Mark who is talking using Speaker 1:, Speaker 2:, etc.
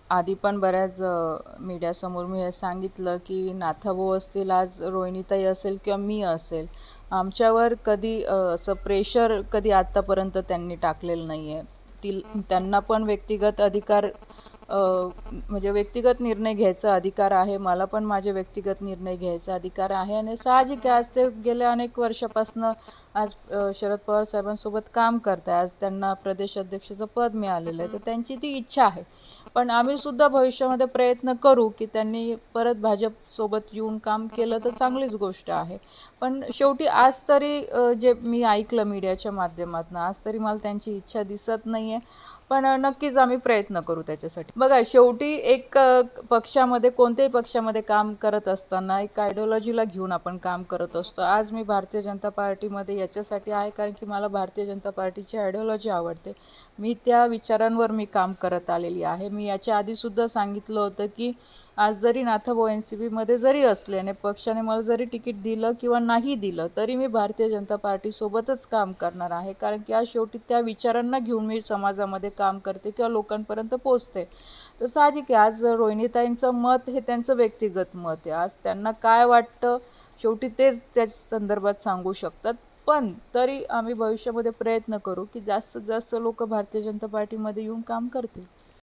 Speaker 1: आधी पण बऱ्याच मीडियासमोर मी हे सांगितलं की नाथाभाऊ असतील, आज रोहिणीताई असेल किंवा मी असेल, आमच्यावर कधी असं प्रेशर कधी आत्तापर्यंत त्यांनी टाकलेलं नाही आहे. त्यांना पण व्यक्तिगत अधिकार, म्हणजे व्यक्तिगत निर्णय घ्यायचा अधिकार आहे. मला पण माझे व्यक्तिगत निर्णय घ्यायचा अधिकार आहे आणि साहजिक आहे, आज ते गेल्या अनेक वर्षापासून आज शरद पवार साहेबांसोबत काम करत आहे. आज त्यांना प्रदेश अध्यक्षाचं पद मिळालेलं आहे, तर त्यांची ती इच्छा आहे. पण आम्ही सुद्धा भविष्यामध्ये प्रयत्न करू की त्यांनी परत भाजपसोबत येऊन काम केलं तर चांगलीच गोष्ट आहे. पण शेवटी आज तरी जे मी ऐकलं मीडियाच्या माध्यमातून, आज तरी मला त्यांची इच्छा दिसत नाही आहे. पण नक्कीच आम्ही प्रयत्न करू त्याच्यासाठी. बघा, शेवटी एक पक्षामध्ये, कोणत्याही पक्षामध्ये काम करत असताना एक आयडिओलॉजीला घेऊन आपण काम करत असतो. आज मी भारतीय जनता पार्टीमध्ये याच्यासाठी आहे कारण की मला भारतीय जनता पार्टीची आयडिओलॉजी आवडते. मी त्या विचारांवर मी काम करत आलेली आहे. मी याच्या आधीसुद्धा सांगितलं होतं की आज जरी नाथाभाऊ NCPमध्ये जरी असले आणि पक्षाने मला जरी तिकीट दिलं किंवा नाही दिलं, तरी मी भारतीय जनता पार्टीसोबतच काम करणार आहे. कारण की आज शेवटी त्या विचारांना घेऊन मी समाजामध्ये काम करते किंवा लोकांपर्यंत पोचते. तर साहजिक आहे, आज रोहिणीताईंचं मत हे त्यांचं व्यक्तिगत मत आहे. आज त्यांना काय वाटतं शेवटी तेच त्या संदर्भात सांगू शकतात. पण तरी आम्ही भविष्यामध्ये प्रयत्न करू की जास्तीत जास्त लोक भारतीय जनता पार्टीमध्ये येऊन काम करतील.